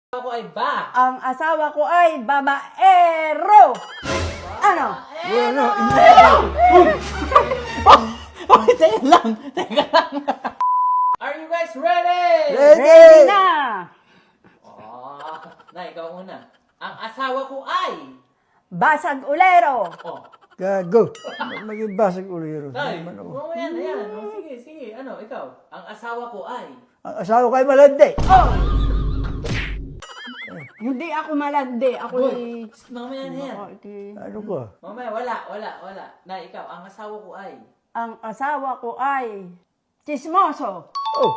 Ako ay ba? Ang asawa ko ay babaero. Ano? Ano? Okay, teka lang. Are you guys ready? Ready na! Na, ikaw una. Ang asawa ko ay... Basag ulero. Oh. Gago. Maging basag ulo yun. Tay, yan, yan. Sige, sige. Ano, ikaw? Ang asawa ko ay... Ang asawa ko ay malandi. Oh! Hindi ako malandi. Ako Uy, mamaya na yan. Ano ko? Mamaya, wala. Na, ikaw, ang asawa ko ay... Ang asawa ko ay chismoso. Oh,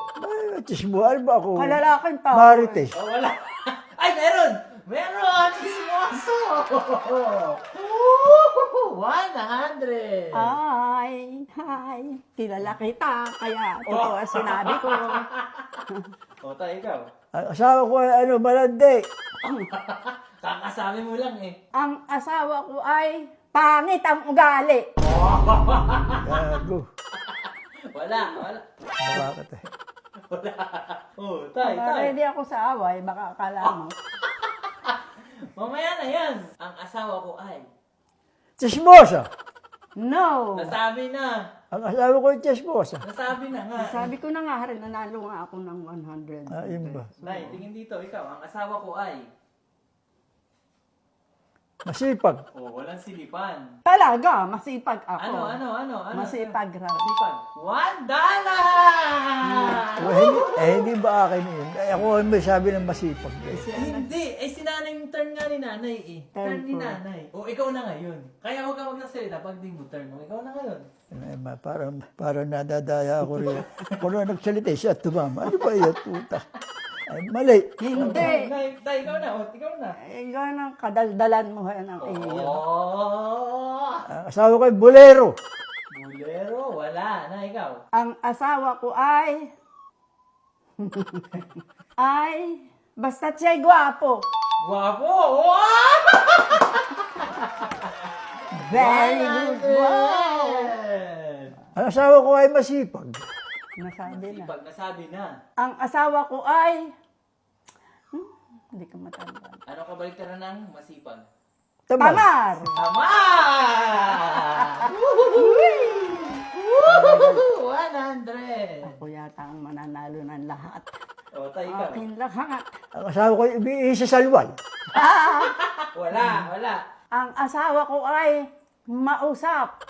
chismuhan ba ako? Kalalaking tao. Marites. Oh, wala. Ay, meron! Meron! Chismoso! 100! Ay, kilala kita. Kaya totoo ang sinabi ko. O, tayo, ikaw. Ang asawa ko ay malandi. Kakasabi mo lang eh. Ang asawa ko ay pangit ang ugali. Gago. Wala. Bakit eh? Wala. Oh, tayo. Ready ako sa away. Baka akala mo. Mamaya na yan. Ang asawa ko ay... Chismosa. No. Nasabi na. Ang asawa ko ay chismosa. Nasabi na nga. Sabi ko na nga rin, nanalo nga ako ng 100. Ayun ba? Nay, tingin dito. Ikaw, ang asawa ko ay... Masipag. Oh, walang silipan. Talaga, masipag ako. Ano? Masipag raw. Masipag. $1! Hindi ba akin yun? Ako may sabi ng masipag. Hindi. Sinanay yung turn nga ni nanay eh. Turn ni nanay. O, ikaw na ngayon. Kaya huwag ka magsasalita pag di mo turn mo. Ikaw na ngayon. Parang nadadaya ako rin. Kung ano nagsalita, siya tumama. Ano ba yun, puta? Ay, mali. Hindi. Nay, ikaw na. O, ikaw na. Yan ang kadaldalan mo yan ang iyo. Oh! Ang asawa ko ay bolero. Bulero, wala. Na, ikaw. Ang asawa ko ay... basta siya'y gwapo. Guwapo! Wow! Very good. Wow. Ang asawa ko ay masipag. Nasabi na. Pag nasabi na. Ang asawa ko ay... hindi ko matanda. Ano ka baliktaran ng masipag? Tamad. Tamar! Tama! 100! Ako yata ang mananalo ng lahat. O, tayo ikaw. Akin lahat. Ang asawa ko ay umiisa sa salwal. Wala. Ang asawa ko ay mausap.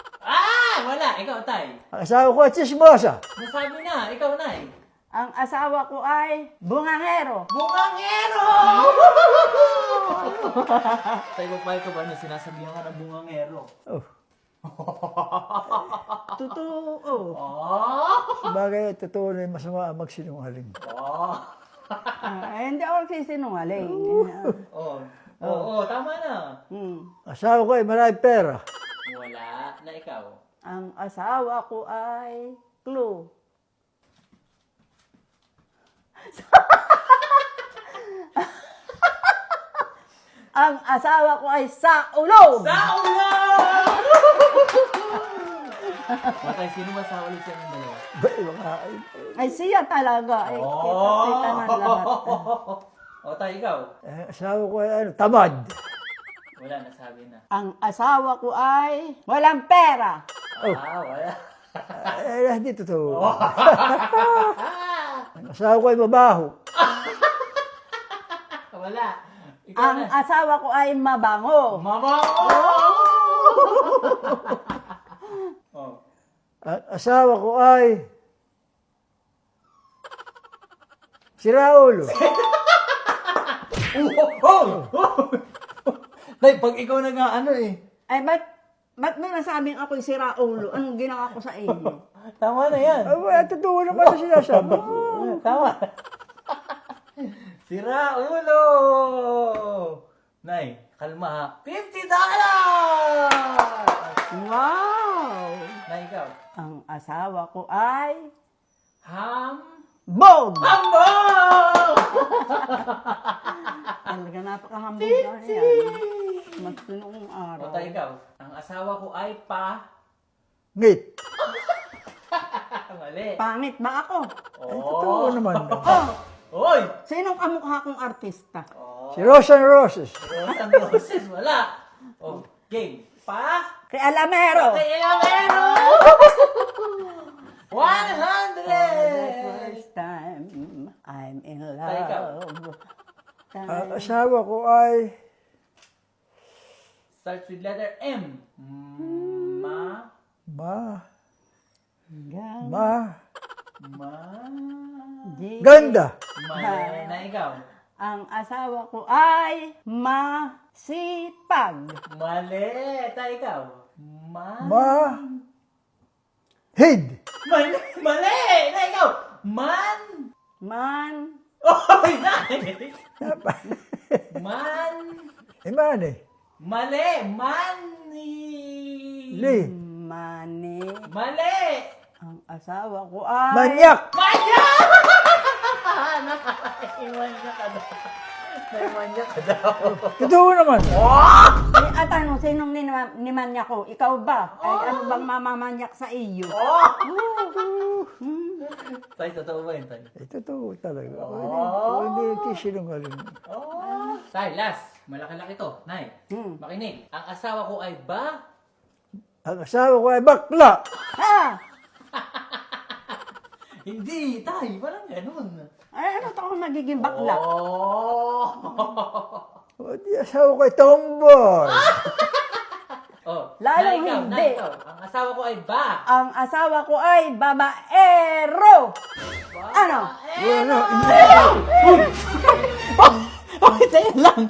Wala. Ikaw, tay. Ang asawa ko ay chismosa. Nasabi na. Ikaw, nay. Ang asawa ko ay bungangero. Bungangero! Tayo pa ka ba na sinasabihan ka ng bungangero? Oh, Totoo. sabagay, totoo na yung masama ang magsinungaling. Hindi ako sisinungaling. Tama na. Asawa ko ay maraming pera. Wala. Na ikaw. Ang asawa ko ay clue. Ang asawa ko ay sa ulo. Sa ulo! Matay, sino ba sa ulo siya ng dalawa? Ba, mga, Ay siya talaga. Ay, kita ng lahat. O, tayo ikaw. ang asawa ko ay tamad. Wala, nasabi na. Ang asawa ko ay walang pera. Wala. Hindi totoo. Ang asawa ko ay mabaho. Wala. Ikaw Ang na. asawa ko ay mabango. Mabango! Ang asawa ko ay siraulo. Nay, pag ikaw na nga ano eh. Ay, ba't mo nasabing ako'y sira ulo? Anong ginawa ko sa iyo? Tama na yan. Ay, totoo naman ang sinasabi. Tama. Sira ulo! Nay, kalma ha. $50! Wow! Nay, ikaw. Ang asawa ko ay Hambog! bog! Talaga napakahambog na yan. Mas noong araw. O tayo ikaw. Ang asawa ko ay Ngit. Mali. Pangit ba ako? Totoo naman. Oh, Oy! Sinong kamukha kong artista? Oh, Si Rosa Roses. Rosa Roses, wala. Oh, game. Pa? Kay Alamero. Kay Elamero! 100! First time I'm in ikaw. love. Ang asawa ko ay Starts with letter M. Ma. ma, ganda. Mali na ikaw. Ang asawa ko ay masipag. Mali. Ikaw. Hid. Mali na ikaw. Man. Oy, nai. Man. Imani. Mali. Mani. Li. Mani. Mali. Ang asawa ko ay... Manyak. Manya! Naimanya ka daw. Naimanya ka daw. Totoo naman. At ano, sinong nimanya ko? Ikaw ba? Ay, ano bang mamamanyak sa iyo? Tay, totoo ba yun, Tay? Totoo talaga. Hindi kisinungaling. Tay, last. Malaki-laki to. Nay, makinig. Ang asawa ko ay ba? Ang asawa ko ay bakla. Ha? Hindi, Tay. Walang ganun. Ay, ano to kung nagiging bakla? O di asawa ko ay tomboy. Lalong ikaw, hindi. Ikaw. Ang asawa ko ay ba? Ang asawa ko ay babaero. Ano? Ano? Oh, teka lang.